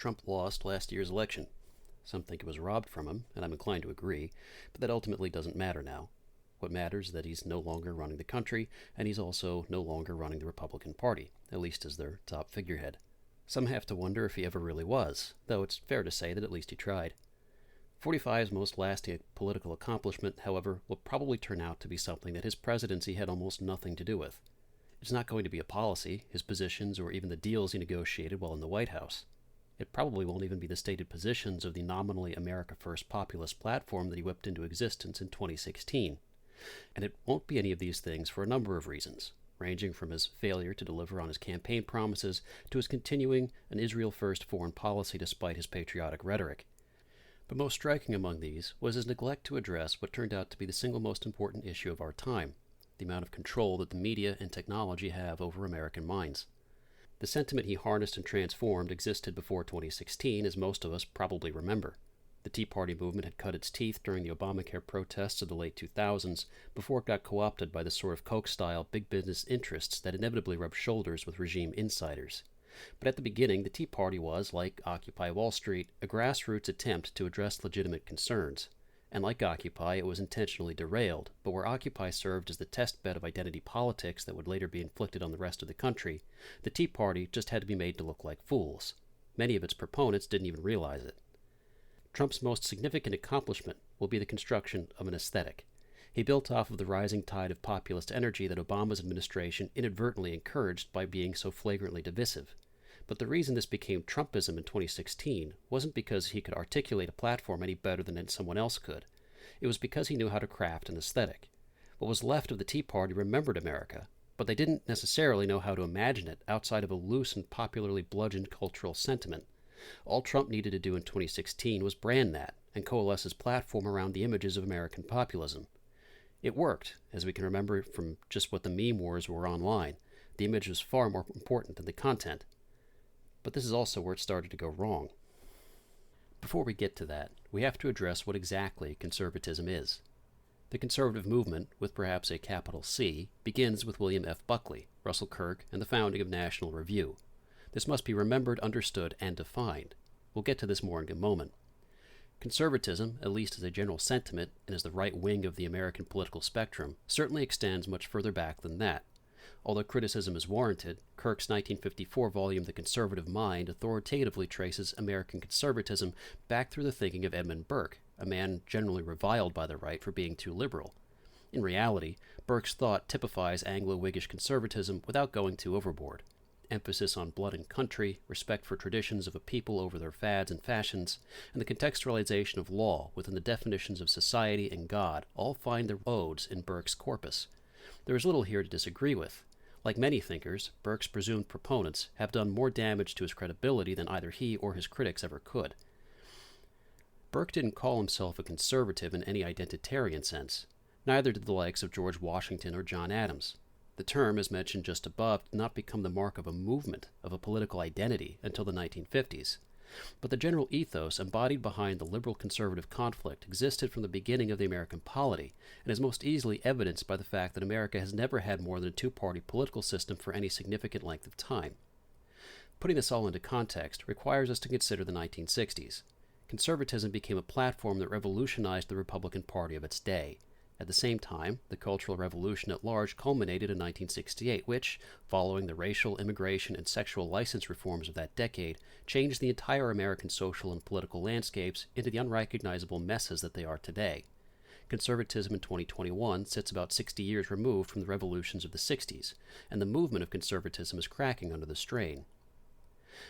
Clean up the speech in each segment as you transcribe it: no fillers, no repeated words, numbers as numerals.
Trump lost last year's election. Some think it was robbed from him, and I'm inclined to agree, but that ultimately doesn't matter now. What matters is that he's no longer running the country, and he's also no longer running the Republican Party, at least as their top figurehead. Some have to wonder if he ever really was, though it's fair to say that at least he tried. 45's most lasting political accomplishment, however, will probably turn out to be something that his presidency had almost nothing to do with. It's not going to be a policy, his positions, or even the deals he negotiated while in the White House. It probably won't even be the stated positions of the nominally America First populist platform that he whipped into existence in 2016. And it won't be any of these things for a number of reasons, ranging from his failure to deliver on his campaign promises to his continuing an Israel-first foreign policy despite his patriotic rhetoric. But most striking among these was his neglect to address what turned out to be the single most important issue of our time, the amount of control that the media and technology have over American minds. The sentiment he harnessed and transformed existed before 2016, as most of us probably remember. The Tea Party movement had cut its teeth during the Obamacare protests of the late 2000s before it got co-opted by the sort of Koch-style big business interests that inevitably rubbed shoulders with regime insiders. But at the beginning, the Tea Party was, like Occupy Wall Street, a grassroots attempt to address legitimate concerns. And like Occupy, it was intentionally derailed, but where Occupy served as the test bed of identity politics that would later be inflicted on the rest of the country, the Tea Party just had to be made to look like fools. Many of its proponents didn't even realize it. Trump's most significant accomplishment will be the construction of an aesthetic. He built off of the rising tide of populist energy that Obama's administration inadvertently encouraged by being so flagrantly divisive. But the reason this became Trumpism in 2016 wasn't because he could articulate a platform any better than someone else could. It was because he knew how to craft an aesthetic. What was left of the Tea Party remembered America, but they didn't necessarily know how to imagine it outside of a loose and popularly bludgeoned cultural sentiment. All Trump needed to do in 2016 was brand that and coalesce his platform around the images of American populism. It worked, as we can remember from just what the meme wars were online. The image was far more important than the content. But this is also where it started to go wrong. Before we get to that, we have to address what exactly conservatism is. The conservative movement, with perhaps a capital C, begins with William F. Buckley, Russell Kirk, and the founding of National Review. This must be remembered, understood, and defined. We'll get to this more in a moment. Conservatism, at least as a general sentiment and as the right wing of the American political spectrum, certainly extends much further back than that. Although criticism is warranted, Kirk's 1954 volume The Conservative Mind authoritatively traces American conservatism back through the thinking of Edmund Burke, a man generally reviled by the right for being too liberal. In reality, Burke's thought typifies Anglo-Whiggish conservatism without going too overboard. Emphasis on blood and country, respect for traditions of a people over their fads and fashions, and the contextualization of law within the definitions of society and God all find their odes in Burke's corpus. There is little here to disagree with. Like many thinkers, Burke's presumed proponents have done more damage to his credibility than either he or his critics ever could. Burke didn't call himself a conservative in any identitarian sense. Neither did the likes of George Washington or John Adams. The term, as mentioned just above, did not become the mark of a movement, of a political identity, until the 1950s. But the general ethos embodied behind the liberal-conservative conflict existed from the beginning of the American polity, and is most easily evidenced by the fact that America has never had more than a two-party political system for any significant length of time. Putting this all into context requires us to consider the 1960s. Conservatism became a platform that revolutionized the Republican Party of its day. At the same time, the Cultural Revolution at large culminated in 1968, which, following the racial, immigration, and sexual license reforms of that decade, changed the entire American social and political landscapes into the unrecognizable messes that they are today. Conservatism in 2021 sits about 60 years removed from the revolutions of the 60s, and the movement of conservatism is cracking under the strain.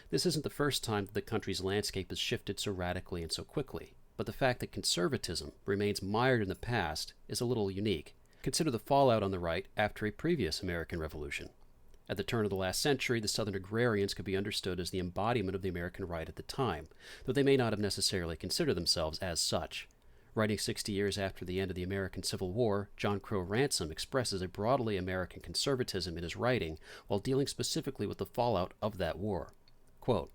This isn't the first time that the country's landscape has shifted so radically and so quickly. But the fact that conservatism remains mired in the past is a little unique. Consider the fallout on the right after a previous American Revolution. At the turn of the last century, the Southern agrarians could be understood as the embodiment of the American right at the time, though they may not have necessarily considered themselves as such. Writing 60 years after the end of the American Civil War, John Crow Ransom expresses a broadly American conservatism in his writing while dealing specifically with the fallout of that war. Quote,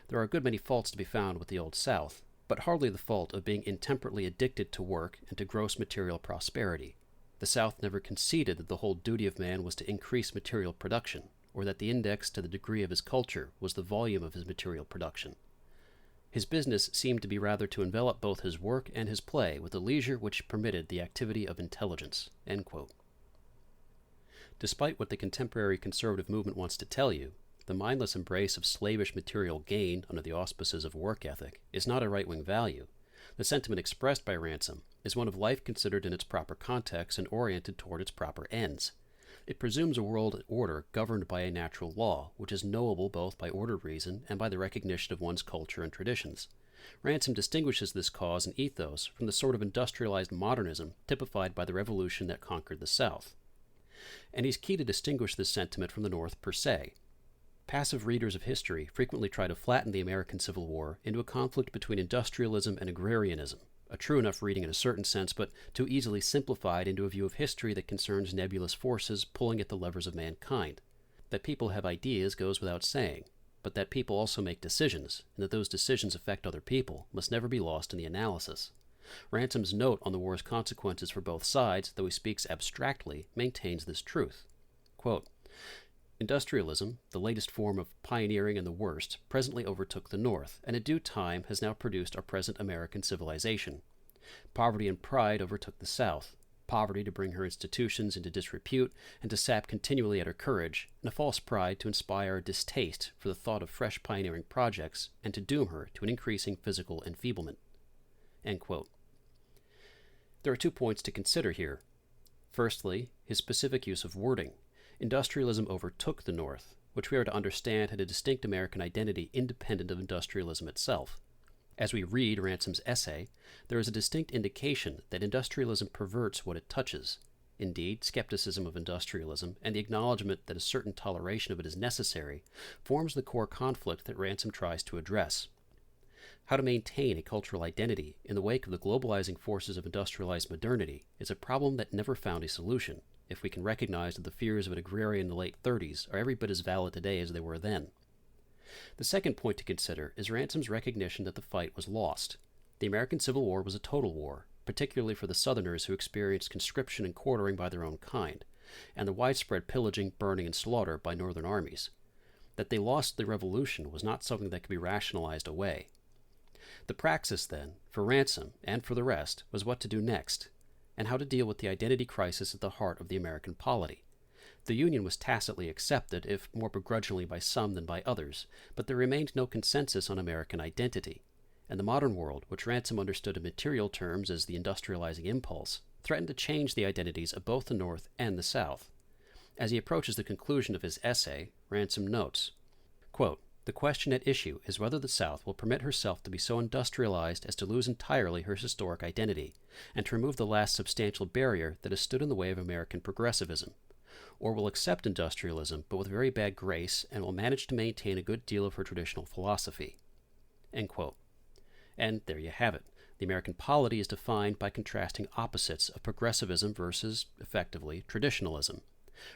"There are a good many faults to be found with the Old South, but hardly the fault of being intemperately addicted to work and to gross material prosperity. The South never conceded that the whole duty of man was to increase material production, or that the index to the degree of his culture was the volume of his material production. His business seemed to be rather to envelop both his work and his play with a leisure which permitted the activity of intelligence." End quote. Despite what the contemporary conservative movement wants to tell you, the mindless embrace of slavish material gain under the auspices of work ethic is not a right-wing value. The sentiment expressed by Ransom is one of life considered in its proper context and oriented toward its proper ends. It presumes a world order governed by a natural law, which is knowable both by ordered reason and by the recognition of one's culture and traditions. Ransom distinguishes this cause and ethos from the sort of industrialized modernism typified by the revolution that conquered the South. And he's key to distinguish this sentiment from the North per se. Passive readers of history frequently try to flatten the American Civil War into a conflict between industrialism and agrarianism, a true enough reading in a certain sense, but too easily simplified into a view of history that concerns nebulous forces pulling at the levers of mankind. That people have ideas goes without saying, but that people also make decisions, and that those decisions affect other people, must never be lost in the analysis. Ransom's note on the war's consequences for both sides, though he speaks abstractly, maintains this truth. Quote, "Industrialism, the latest form of pioneering and the worst, presently overtook the North, and in due time has now produced our present American civilization. Poverty and pride overtook the South. Poverty to bring her institutions into disrepute and to sap continually at her courage, and a false pride to inspire a distaste for the thought of fresh pioneering projects and to doom her to an increasing physical enfeeblement." End quote. There are 2 points to consider here. Firstly, his specific use of wording. Industrialism overtook the North, which we are to understand had a distinct American identity independent of industrialism itself. As we read Ransom's essay, there is a distinct indication that industrialism perverts what it touches. Indeed, skepticism of industrialism and the acknowledgement that a certain toleration of it is necessary forms the core conflict that Ransom tries to address. How to maintain a cultural identity in the wake of the globalizing forces of industrialized modernity is a problem that never found a solution, if we can recognize that the fears of an agrarian in the late 30s are every bit as valid today as they were then. The second point to consider is Ransom's recognition that the fight was lost. The American Civil War was a total war, particularly for the Southerners who experienced conscription and quartering by their own kind, and the widespread pillaging, burning, and slaughter by Northern armies. That they lost the Revolution was not something that could be rationalized away. The praxis, then, for Ransom and for the rest, was what to do next, and how to deal with the identity crisis at the heart of the American polity. The Union was tacitly accepted, if more begrudgingly by some than by others, but there remained no consensus on American identity, and the modern world, which Ransom understood in material terms as the industrializing impulse, threatened to change the identities of both the North and the South. As he approaches the conclusion of his essay, Ransom notes, quote, "The question at issue is whether the South will permit herself to be so industrialized as to lose entirely her historic identity, and to remove the last substantial barrier that has stood in the way of American progressivism, or will accept industrialism but with very bad grace and will manage to maintain a good deal of her traditional philosophy." End quote. And there you have it. The American polity is defined by contrasting opposites of progressivism versus, effectively, traditionalism.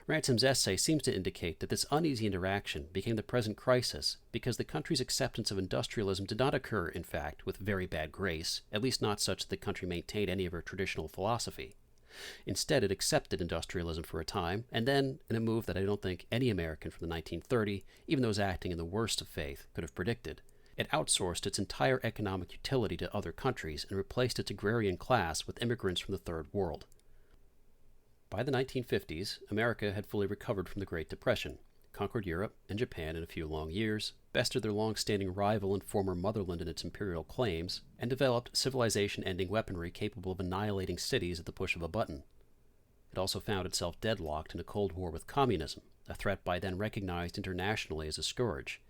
Ransom's essay seems to indicate that this uneasy interaction became the present crisis because the country's acceptance of industrialism did not occur, in fact, with very bad grace, at least not such that the country maintained any of her traditional philosophy. Instead, it accepted industrialism for a time, and then, in a move that I don't think any American from the 1930s, even those acting in the worst of faith, could have predicted, it outsourced its entire economic utility to other countries and replaced its agrarian class with immigrants from the Third World. By the 1950s, America had fully recovered from the Great Depression, conquered Europe and Japan in a few long years, bested their long-standing rival and former motherland in its imperial claims, and developed civilization-ending weaponry capable of annihilating cities at the push of a button. It also found itself deadlocked in a Cold War with communism, a threat by then recognized internationally as a scourge.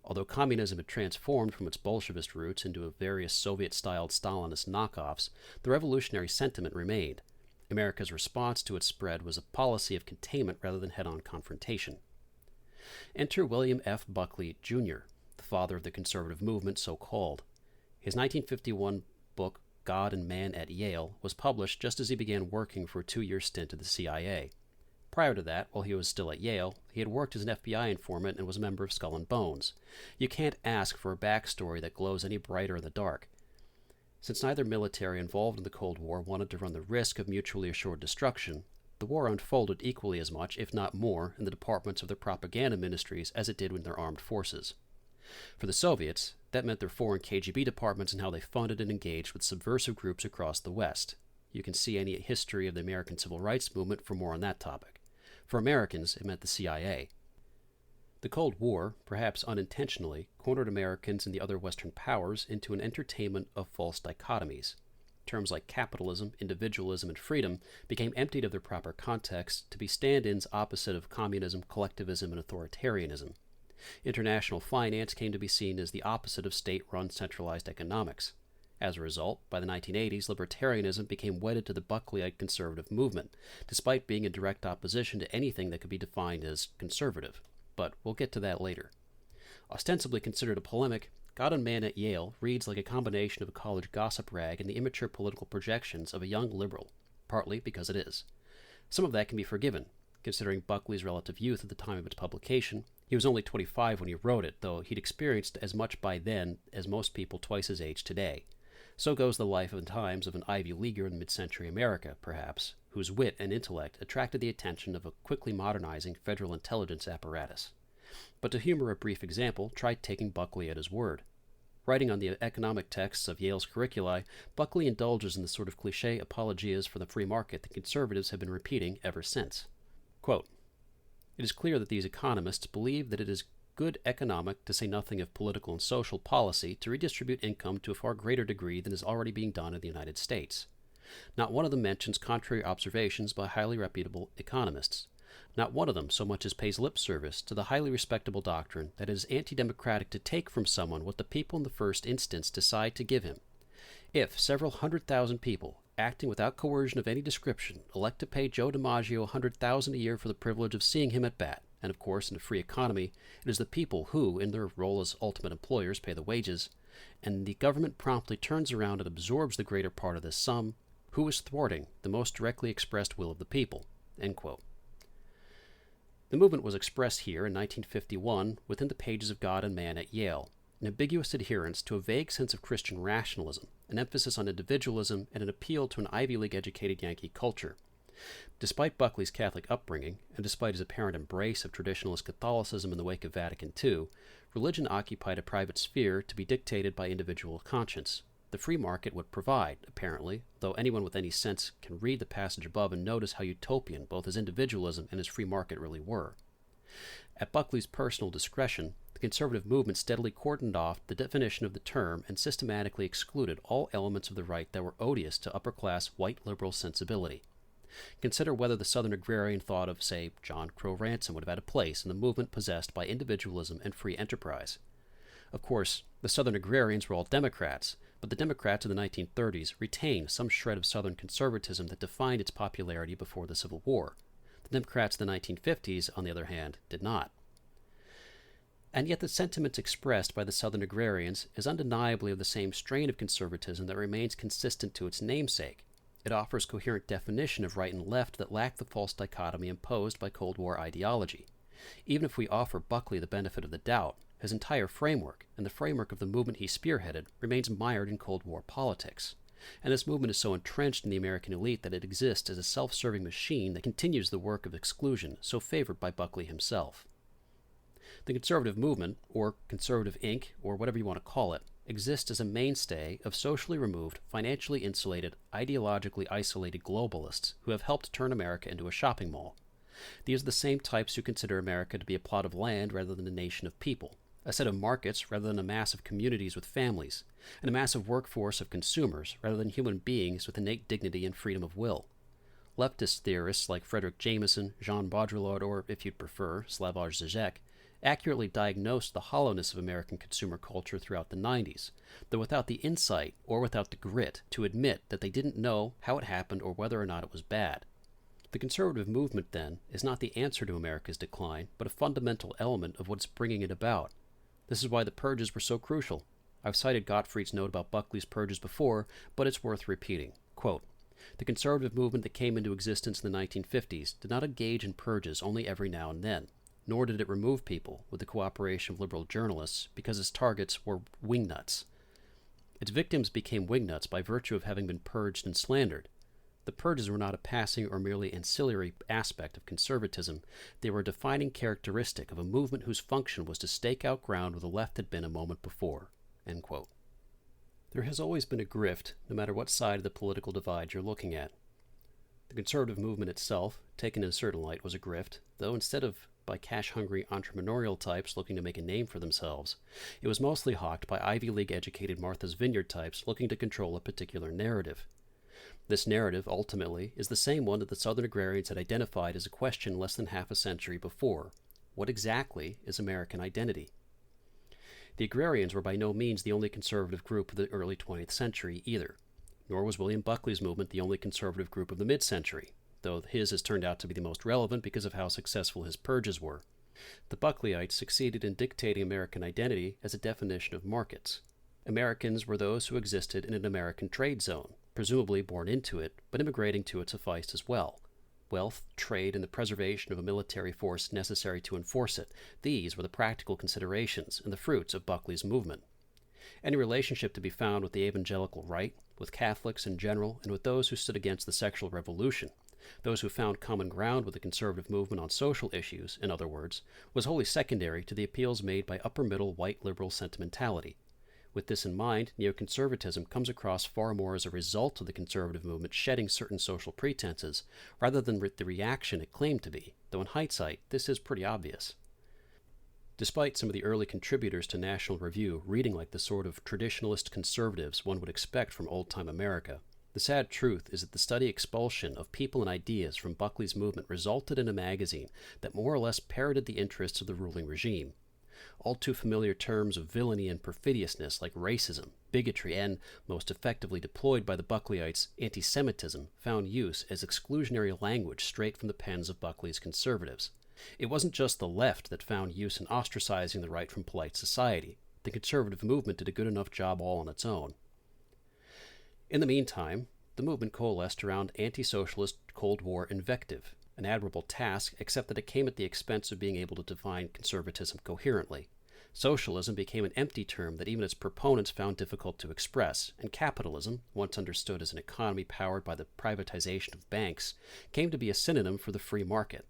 Although communism had transformed from its Bolshevist roots into various Soviet-styled Stalinist knockoffs, the revolutionary sentiment remained. America's response to its spread was a policy of containment rather than head-on confrontation. Enter William F. Buckley, Jr., the father of the conservative movement, so called. His 1951 book, God and Man at Yale, was published just as he began working for a 2-year stint at the CIA. Prior to that, while he was still at Yale, he had worked as an FBI informant and was a member of Skull and Bones. You can't ask for a backstory that glows any brighter in the dark. Since neither military involved in the Cold War wanted to run the risk of mutually assured destruction, the war unfolded equally as much, if not more, in the departments of their propaganda ministries as it did in their armed forces. For the Soviets, That meant their foreign KGB departments and how they funded and engaged with subversive groups across the West. You can see any history of the American Civil Rights Movement for more on that topic. For Americans, it meant the CIA. The Cold War, perhaps unintentionally, cornered Americans and the other Western powers into an entertainment of false dichotomies. Terms like capitalism, individualism, and freedom became emptied of their proper context to be stand-ins opposite of communism, collectivism, and authoritarianism. International finance came to be seen as the opposite of state-run centralized economics. As a result, by the 1980s, libertarianism became wedded to the Buckleyite conservative movement, despite being in direct opposition to anything that could be defined as conservative. But we'll get to that later. Ostensibly considered a polemic, God and Man at Yale reads like a combination of a college gossip rag and the immature political projections of a young liberal, partly because it is. Some of that can be forgiven, considering Buckley's relative youth at the time of its publication. He was only 25 when he wrote it, though he'd experienced as much by then as most people twice his age today. So goes the life and times of an Ivy Leaguer in mid-century America, perhaps, whose wit and intellect attracted the attention of a quickly modernizing federal intelligence apparatus. But to humor a brief example, try taking Buckley at his word. Writing on the economic texts of Yale's curricula, Buckley indulges in the sort of cliché apologias for the free market that conservatives have been repeating ever since. Quote, "It is clear that these economists believe that it is good economic, to say nothing of political and social policy, to redistribute income to a far greater degree than is already being done in the United States. Not one of them mentions contrary observations by highly reputable economists. Not one of them so much as pays lip service to the highly respectable doctrine that it is anti-democratic to take from someone what the people in the first instance decide to give him. If several 100,000 people, acting without coercion of any description, elect to pay Joe DiMaggio $100,000 a year for the privilege of seeing him at bat, and of course in a free economy, it is the people who, in their role as ultimate employers, pay the wages, and the government promptly turns around and absorbs the greater part of this sum, who is thwarting the most directly expressed will of the people." End quote. The movement was expressed here in 1951 within the pages of God and Man at Yale, an ambiguous adherence to a vague sense of Christian rationalism, an emphasis on individualism, and an appeal to an Ivy League-educated Yankee culture. Despite Buckley's Catholic upbringing, and despite his apparent embrace of traditionalist Catholicism in the wake of Vatican II, religion occupied a private sphere to be dictated by individual conscience. The free market would provide, apparently, though anyone with any sense can read the passage above and notice how utopian both his individualism and his free market really were. At Buckley's personal discretion, the conservative movement steadily cordoned off the definition of the term and systematically excluded all elements of the right that were odious to upper-class white liberal sensibility. Consider whether the Southern agrarian thought of, say, John Crow Ransom would have had a place in the movement possessed by individualism and free enterprise. Of course, the Southern agrarians were all Democrats, but the Democrats of the 1930s retained some shred of Southern conservatism that defined its popularity before the Civil War. The Democrats of the 1950s, on the other hand, did not. And yet the sentiments expressed by the Southern agrarians is undeniably of the same strain of conservatism that remains consistent to its namesake. It offers coherent definition of right and left that lack the false dichotomy imposed by Cold War ideology. Even if we offer Buckley the benefit of the doubt, his entire framework, and the framework of the movement he spearheaded, remains mired in Cold War politics. And this movement is so entrenched in the American elite that it exists as a self-serving machine that continues the work of exclusion so favored by Buckley himself. The conservative movement, or Conservative Inc., or whatever you want to call it, exists as a mainstay of socially removed, financially insulated, ideologically isolated globalists who have helped turn America into a shopping mall. These are the same types who consider America to be a plot of land rather than a nation of people, a set of markets rather than a mass of communities with families, and a massive workforce of consumers rather than human beings with innate dignity and freedom of will. Leftist theorists like Frederick Jameson, Jean Baudrillard, or, if you'd prefer, Slavoj Žižek, accurately diagnosed the hollowness of American consumer culture throughout the 90s, though without the insight or without the grit to admit that they didn't know how it happened or whether or not it was bad. The conservative movement, then, is not the answer to America's decline, but a fundamental element of what's bringing it about. This is why the purges were so crucial. I've cited Gottfried's note about Buckley's purges before, but it's worth repeating. Quote, "The conservative movement that came into existence in the 1950s did not engage in purges only every now and then, nor did it remove people with the cooperation of liberal journalists because its targets were wingnuts. Its victims became wingnuts by virtue of having been purged and slandered. The purges were not a passing or merely ancillary aspect of conservatism. They were a defining characteristic of a movement whose function was to stake out ground where the left had been a moment before." End quote. There has always been a grift, no matter what side of the political divide you're looking at. The conservative movement itself, taken in a certain light, was a grift, though instead of by cash-hungry entrepreneurial types looking to make a name for themselves, it was mostly hawked by Ivy League-educated Martha's Vineyard types looking to control a particular narrative. This narrative, ultimately, is the same one that the Southern agrarians had identified as a question less than half a century before. What exactly is American identity? The agrarians were by no means the only conservative group of the early 20th century either, nor was William Buckley's movement the only conservative group of the mid-century, though his has turned out to be the most relevant because of how successful his purges were. The Buckleyites succeeded in dictating American identity as a definition of markets. Americans were those who existed in an American trade zone, presumably born into it, but immigrating to it sufficed as well. Wealth, trade, and the preservation of a military force necessary to enforce it, these were the practical considerations and the fruits of Buckley's movement. Any relationship to be found with the evangelical right, with Catholics in general, and with those who stood against the sexual revolution, those who found common ground with the conservative movement on social issues, in other words, was wholly secondary to the appeals made by upper-middle white liberal sentimentality. With this in mind, neoconservatism comes across far more as a result of the conservative movement shedding certain social pretenses, rather than the reaction it claimed to be, though in hindsight, this is pretty obvious. Despite some of the early contributors to National Review reading like the sort of traditionalist conservatives one would expect from old-time America, the sad truth is that the steady expulsion of people and ideas from Buckley's movement resulted in a magazine that more or less parroted the interests of the ruling regime. All too familiar terms of villainy and perfidiousness like racism, bigotry, and, most effectively deployed by the Buckleyites, anti-Semitism, found use as exclusionary language straight from the pens of Buckley's conservatives. It wasn't just the left that found use in ostracizing the right from polite society. The conservative movement did a good enough job all on its own. In the meantime, the movement coalesced around anti-socialist Cold War invective, an admirable task, except that it came at the expense of being able to define conservatism coherently. Socialism became an empty term that even its proponents found difficult to express, and capitalism, once understood as an economy powered by the privatization of banks, came to be a synonym for the free market.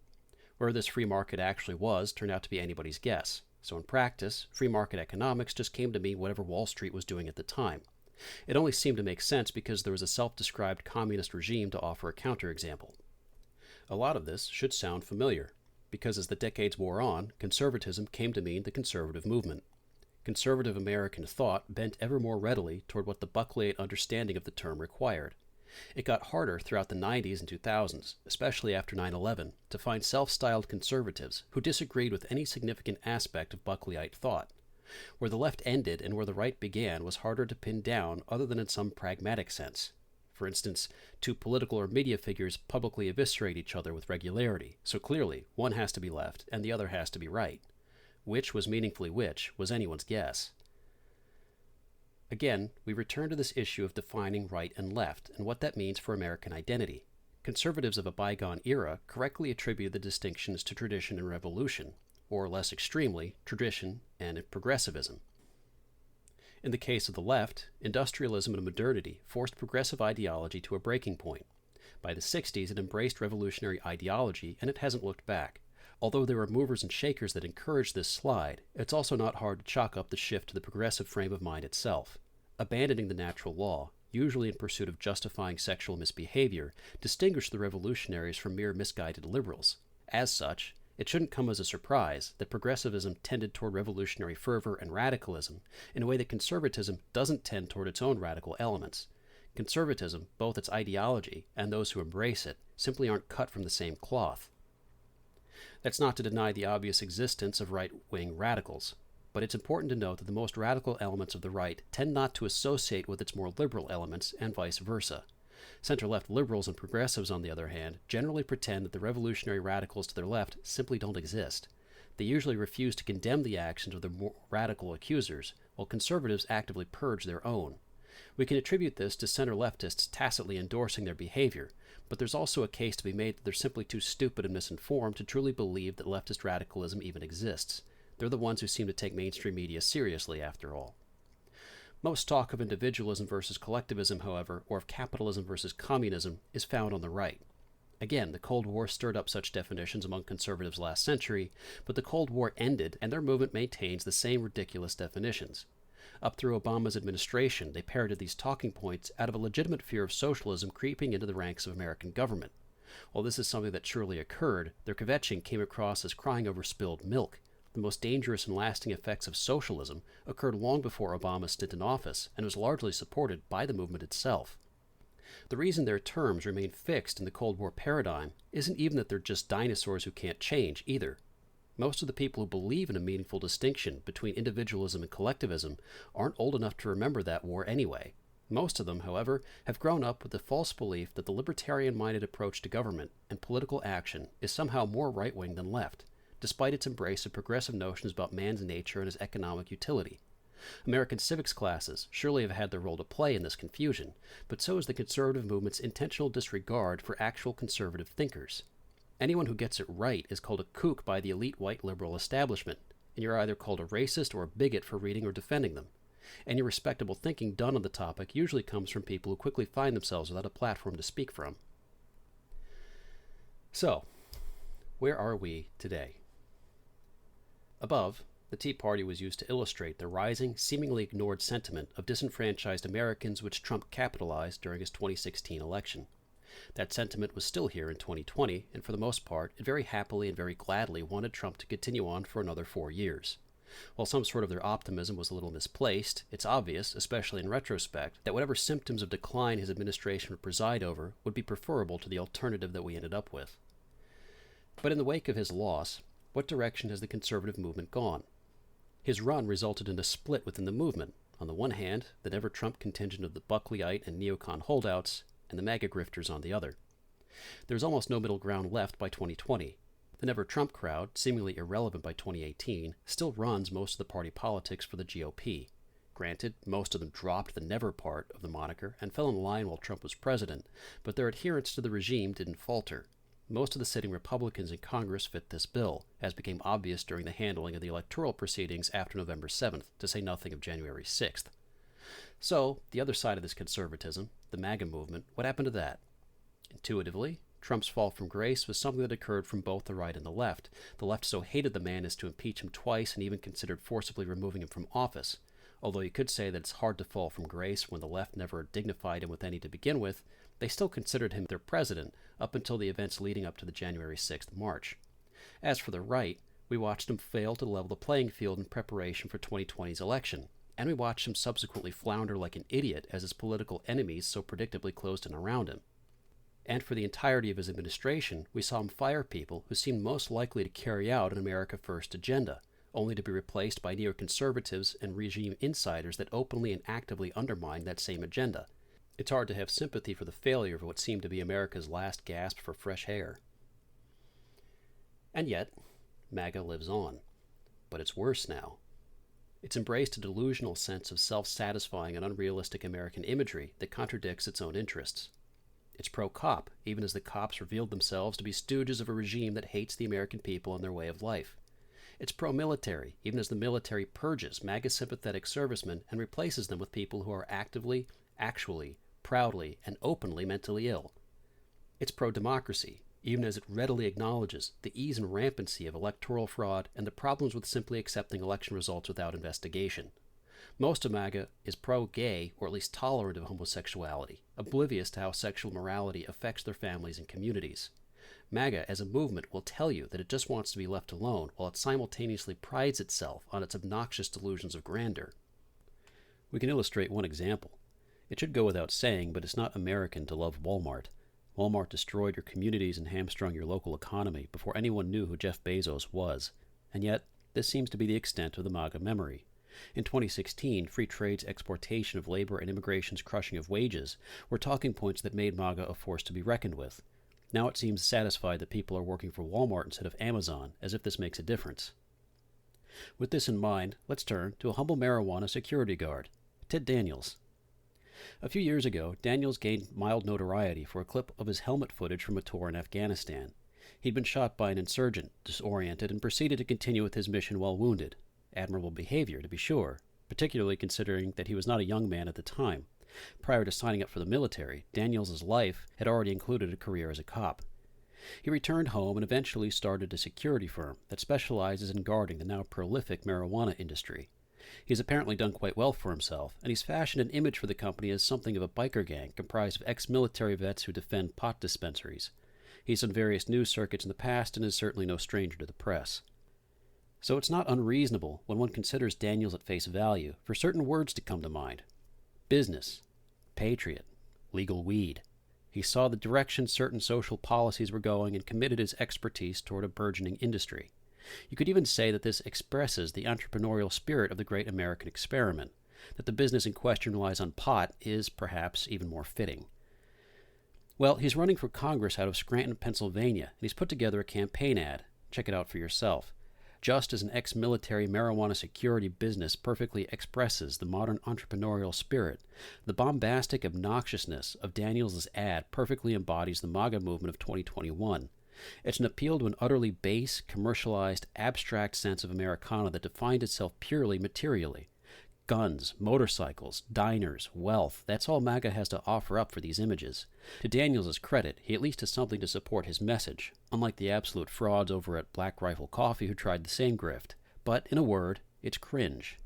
Where this free market actually was turned out to be anybody's guess. So in practice, free market economics just came to mean whatever Wall Street was doing at the time. It only seemed to make sense because there was a self-described communist regime to offer a counterexample. A lot of this should sound familiar, because as the decades wore on, conservatism came to mean the conservative movement. Conservative American thought bent ever more readily toward what the Buckleyite understanding of the term required. It got harder throughout the 90s and 2000s, especially after 9/11, to find self-styled conservatives who disagreed with any significant aspect of Buckleyite thought. Where the left ended and where the right began was harder to pin down other than in some pragmatic sense. For instance, two political or media figures publicly eviscerate each other with regularity, so clearly one has to be left and the other has to be right. Which was meaningfully which was anyone's guess. Again, we return to this issue of defining right and left and what that means for American identity. Conservatives of a bygone era correctly attribute the distinctions to tradition and revolution, or less extremely, tradition and progressivism. In the case of the left, industrialism and modernity forced progressive ideology to a breaking point. By the 60s, it embraced revolutionary ideology, and it hasn't looked back. Although there were movers and shakers that encouraged this slide, it's also not hard to chalk up the shift to the progressive frame of mind itself. Abandoning the natural law, usually in pursuit of justifying sexual misbehavior, distinguished the revolutionaries from mere misguided liberals. As such, it shouldn't come as a surprise that progressivism tended toward revolutionary fervor and radicalism in a way that conservatism doesn't tend toward its own radical elements. Conservatism, both its ideology and those who embrace it, simply aren't cut from the same cloth. That's not to deny the obvious existence of right-wing radicals, but it's important to note that the most radical elements of the right tend not to associate with its more liberal elements and vice versa. Center-left liberals and progressives, on the other hand, generally pretend that the revolutionary radicals to their left simply don't exist. They usually refuse to condemn the actions of their more radical accusers, while conservatives actively purge their own. We can attribute this to center-leftists tacitly endorsing their behavior, but there's also a case to be made that they're simply too stupid and misinformed to truly believe that leftist radicalism even exists. They're the ones who seem to take mainstream media seriously, after all. Most talk of individualism versus collectivism, however, or of capitalism versus communism, is found on the right. Again, the Cold War stirred up such definitions among conservatives last century, but the Cold War ended and their movement maintains the same ridiculous definitions. Up through Obama's administration, they parroted these talking points out of a legitimate fear of socialism creeping into the ranks of American government. While this is something that surely occurred, their kvetching came across as crying over spilled milk. The most dangerous and lasting effects of socialism occurred long before Obama's stint in office and was largely supported by the movement itself. The reason their terms remain fixed in the Cold War paradigm isn't even that they're just dinosaurs who can't change either. Most of the people who believe in a meaningful distinction between individualism and collectivism aren't old enough to remember that war anyway. Most of them, however, have grown up with the false belief that the libertarian-minded approach to government and political action is somehow more right-wing than left, despite its embrace of progressive notions about man's nature and his economic utility. American civics classes surely have had their role to play in this confusion, but so has the conservative movement's intentional disregard for actual conservative thinkers. Anyone who gets it right is called a kook by the elite white liberal establishment, and you're either called a racist or a bigot for reading or defending them. Any respectable thinking done on the topic usually comes from people who quickly find themselves without a platform to speak from. So, where are we today? Above, the Tea Party was used to illustrate the rising, seemingly ignored sentiment of disenfranchised Americans which Trump capitalized during his 2016 election. That sentiment was still here in 2020, and for the most part, it very happily and very gladly wanted Trump to continue on for another 4 years. While some sort of their optimism was a little misplaced, it's obvious, especially in retrospect, that whatever symptoms of decline his administration would preside over would be preferable to the alternative that we ended up with. But in the wake of his loss, what direction has the conservative movement gone? His run resulted in a split within the movement. On the one hand, the never-Trump contingent of the Buckleyite and neocon holdouts, and the MAGA grifters on the other. There was almost no middle ground left by 2020. The never-Trump crowd, seemingly irrelevant by 2018, still runs most of the party politics for the GOP. Granted, most of them dropped the never part of the moniker and fell in line while Trump was president, but their adherence to the regime didn't falter. Most of the sitting Republicans in Congress fit this bill, as became obvious during the handling of the electoral proceedings after November 7th, to say nothing of January 6th. So, the other side of this conservatism, the MAGA movement, what happened to that? Intuitively, Trump's fall from grace was something that occurred from both the right and the left. The left so hated the man as to impeach him twice and even considered forcibly removing him from office. Although you could say that it's hard to fall from grace when the left never dignified him with any to begin with, they still considered him their president up until the events leading up to the January 6th march. As for the right, we watched him fail to level the playing field in preparation for 2020's election, and we watched him subsequently flounder like an idiot as his political enemies so predictably closed in around him. And for the entirety of his administration, we saw him fire people who seemed most likely to carry out an America First agenda, only to be replaced by neoconservatives and regime insiders that openly and actively undermined that same agenda. It's hard to have sympathy for the failure of what seemed to be America's last gasp for fresh air. And yet, MAGA lives on. But it's worse now. It's embraced a delusional sense of self-satisfying and unrealistic American imagery that contradicts its own interests. It's pro-cop, even as the cops revealed themselves to be stooges of a regime that hates the American people and their way of life. It's pro-military, even as the military purges MAGA-sympathetic servicemen and replaces them with people who are actively, actually, proudly, and openly mentally ill. It's pro-democracy, even as it readily acknowledges the ease and rampancy of electoral fraud and the problems with simply accepting election results without investigation. Most of MAGA is pro-gay, or at least tolerant of homosexuality, oblivious to how sexual morality affects their families and communities. MAGA, as a movement, will tell you that it just wants to be left alone, while it simultaneously prides itself on its obnoxious delusions of grandeur. We can illustrate one example. It should go without saying, but it's not American to love Walmart. Walmart destroyed your communities and hamstrung your local economy before anyone knew who Jeff Bezos was. And yet, this seems to be the extent of the MAGA memory. In 2016, free trade's exportation of labor and immigration's crushing of wages were talking points that made MAGA a force to be reckoned with. Now it seems satisfied that people are working for Walmart instead of Amazon, as if this makes a difference. With this in mind, let's turn to a humble marijuana security guard, Ted Daniels. A few years ago, Daniels gained mild notoriety for a clip of his helmet footage from a tour in Afghanistan. He'd been shot by an insurgent, disoriented, and proceeded to continue with his mission while wounded. Admirable behavior, to be sure, particularly considering that he was not a young man at the time. Prior to signing up for the military, Daniels' life had already included a career as a cop. He returned home and eventually started a security firm that specializes in guarding the now prolific marijuana industry. He's apparently done quite well for himself, and he's fashioned an image for the company as something of a biker gang comprised of ex-military vets who defend pot dispensaries. He's done various news circuits in the past and is certainly no stranger to the press. So it's not unreasonable, when one considers Daniels at face value, for certain words to come to mind. Business, patriot, legal weed. He saw the direction certain social policies were going and committed his expertise toward a burgeoning industry. You could even say that this expresses the entrepreneurial spirit of the great American experiment. That the business in question relies on pot is, perhaps, even more fitting. Well, he's running for Congress out of Scranton, Pennsylvania, and he's put together a campaign ad. Check it out for yourself. Just as an ex-military marijuana security business perfectly expresses the modern entrepreneurial spirit, the bombastic obnoxiousness of Daniels' ad perfectly embodies the MAGA movement of 2021. It's an appeal to an utterly base, commercialized, abstract sense of Americana that defined itself purely materially. Guns, motorcycles, diners, wealth, that's all MAGA has to offer up for these images. To Daniels' credit, he at least has something to support his message, unlike the absolute frauds over at Black Rifle Coffee who tried the same grift. But, in a word, it's cringe.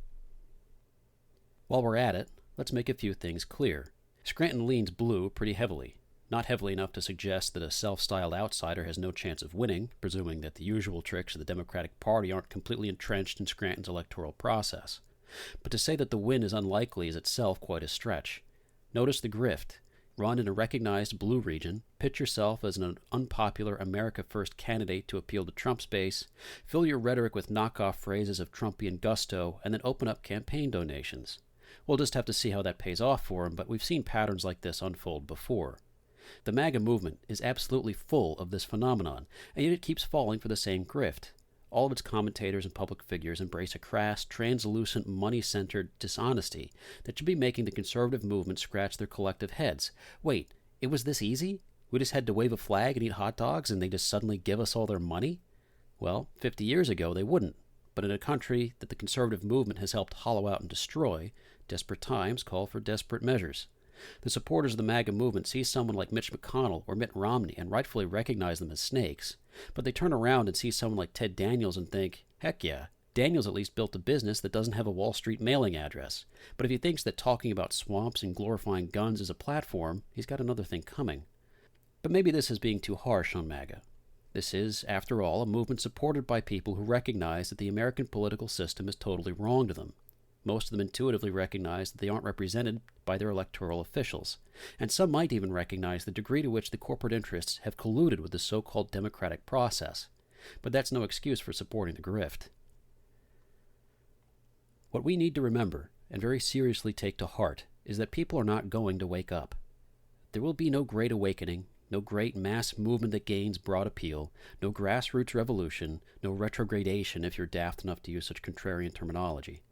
While we're at it, let's make a few things clear. Scranton leans blue pretty heavily. Not heavily enough to suggest that a self-styled outsider has no chance of winning, presuming that the usual tricks of the Democratic Party aren't completely entrenched in Scranton's electoral process. But to say that the win is unlikely is itself quite a stretch. Notice the grift. Run in a recognized blue region, pitch yourself as an unpopular America First candidate to appeal to Trump's base, fill your rhetoric with knockoff phrases of Trumpian gusto, and then open up campaign donations. We'll just have to see how that pays off for him, but we've seen patterns like this unfold before. The MAGA movement is absolutely full of this phenomenon, and yet it keeps falling for the same grift. All of its commentators and public figures embrace a crass, translucent, money-centered dishonesty that should be making the conservative movement scratch their collective heads. Wait, it was this easy? We just had to wave a flag and eat hot dogs and they just suddenly give us all their money? Well, 50 years ago they wouldn't. But in a country that the conservative movement has helped hollow out and destroy, desperate times call for desperate measures. The supporters of the MAGA movement see someone like Mitch McConnell or Mitt Romney and rightfully recognize them as snakes, but they turn around and see someone like Ted Daniels and think, heck yeah, Daniels at least built a business that doesn't have a Wall Street mailing address. But if he thinks that talking about swamps and glorifying guns is a platform, he's got another thing coming. But maybe this is being too harsh on MAGA. This is, after all, a movement supported by people who recognize that the American political system is totally wrong to them. Most of them intuitively recognize that they aren't represented by their electoral officials, and some might even recognize the degree to which the corporate interests have colluded with the so-called democratic process. But that's no excuse for supporting the grift. What we need to remember, and very seriously take to heart, is that people are not going to wake up. There will be no great awakening, no great mass movement that gains broad appeal, no grassroots revolution, no retrogradation if you're daft enough to use such contrarian terminology.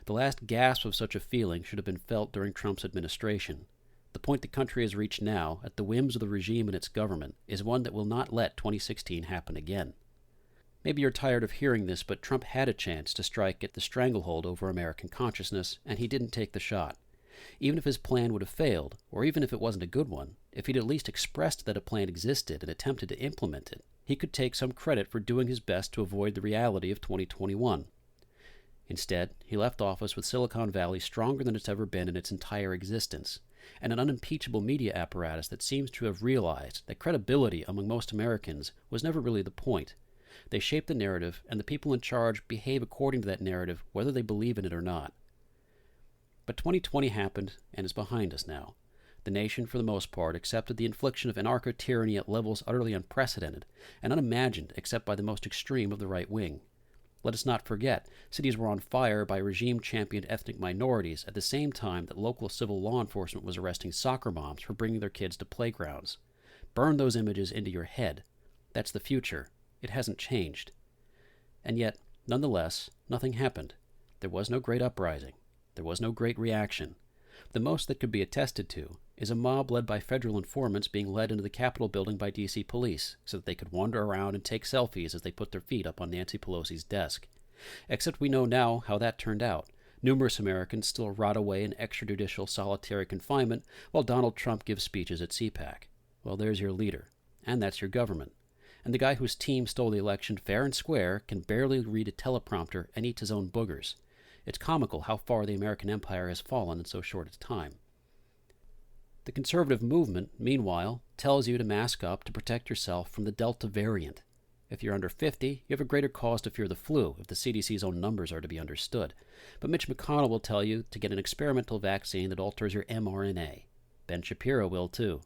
The last gasp of such a feeling should have been felt during Trump's administration. The point the country has reached now, at the whims of the regime and its government, is one that will not let 2016 happen again. Maybe you're tired of hearing this, but Trump had a chance to strike at the stranglehold over American consciousness, and he didn't take the shot. Even if his plan would have failed, or even if it wasn't a good one, if he'd at least expressed that a plan existed and attempted to implement it, he could take some credit for doing his best to avoid the reality of 2021. Instead, he left office with Silicon Valley stronger than it's ever been in its entire existence, and an unimpeachable media apparatus that seems to have realized that credibility among most Americans was never really the point. They shape the narrative, and the people in charge behave according to that narrative, whether they believe in it or not. But 2020 happened and is behind us now. The nation, for the most part, accepted the infliction of anarcho-tyranny at levels utterly unprecedented and unimagined except by the most extreme of the right wing. Let us not forget, cities were on fire by regime-championed ethnic minorities at the same time that local civil law enforcement was arresting soccer moms for bringing their kids to playgrounds. Burn those images into your head. That's the future. It hasn't changed. And yet, nonetheless, nothing happened. There was no great uprising. There was no great reaction. The most that could be attested to is a mob led by federal informants being led into the Capitol building by D.C. police so that they could wander around and take selfies as they put their feet up on Nancy Pelosi's desk. Except we know now how that turned out. Numerous Americans still rot away in extrajudicial solitary confinement while Donald Trump gives speeches at CPAC. Well, there's your leader. And that's your government. And the guy whose team stole the election fair and square can barely read a teleprompter and eat his own boogers. It's comical how far the American empire has fallen in so short a time. The conservative movement, meanwhile, tells you to mask up to protect yourself from the Delta variant. If you're under 50, you have a greater cause to fear the flu if the CDC's own numbers are to be understood. But Mitch McConnell will tell you to get an experimental vaccine that alters your mRNA. Ben Shapiro will too.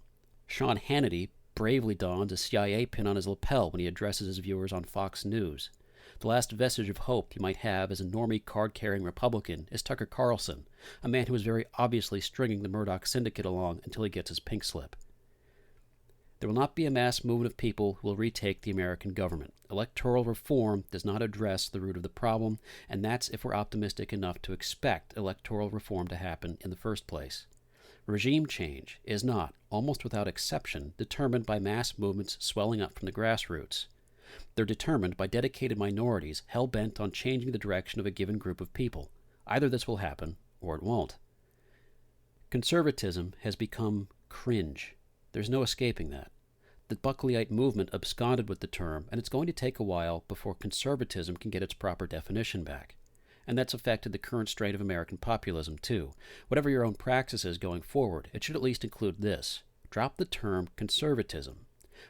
Sean Hannity bravely dons a CIA pin on his lapel when he addresses his viewers on Fox News. The last vestige of hope you might have as a normie card-carrying Republican is Tucker Carlson, a man who is very obviously stringing the Murdoch syndicate along until he gets his pink slip. There will not be a mass movement of people who will retake the American government. Electoral reform does not address the root of the problem, and that's if we're optimistic enough to expect electoral reform to happen in the first place. Regime change is not, almost without exception, determined by mass movements swelling up from the grassroots. They're determined by dedicated minorities hell-bent on changing the direction of a given group of people. Either this will happen, or it won't. Conservatism has become cringe. There's no escaping that. The Buckleyite movement absconded with the term, and it's going to take a while before conservatism can get its proper definition back. And that's affected the current strain of American populism, too. Whatever your own praxis is going forward, it should at least include this. Drop the term conservatism.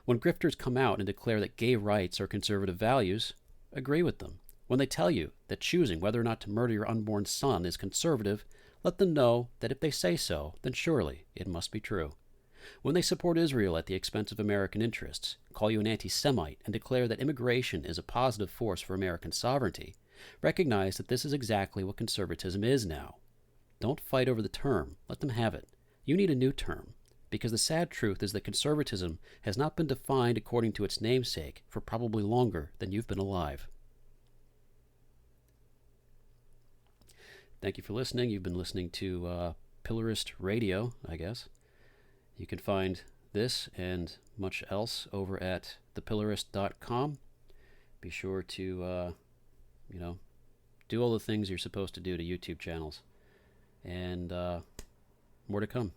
When grifters come out and declare that gay rights are conservative values, agree with them. When they tell you that choosing whether or not to murder your unborn son is conservative, let them know that if they say so, then surely it must be true. When they support Israel at the expense of American interests, call you an anti-Semite, and declare that immigration is a positive force for American sovereignty, recognize that this is exactly what conservatism is now. Don't fight over the term. Let them have it. You need a new term, because the sad truth is that conservatism has not been defined according to its namesake for probably longer than you've been alive. Thank you for listening. You've been listening to Pillarist Radio, I guess. You can find this and much else over at thepillarist.com. Be sure to, do all the things you're supposed to do to YouTube channels. And more to come.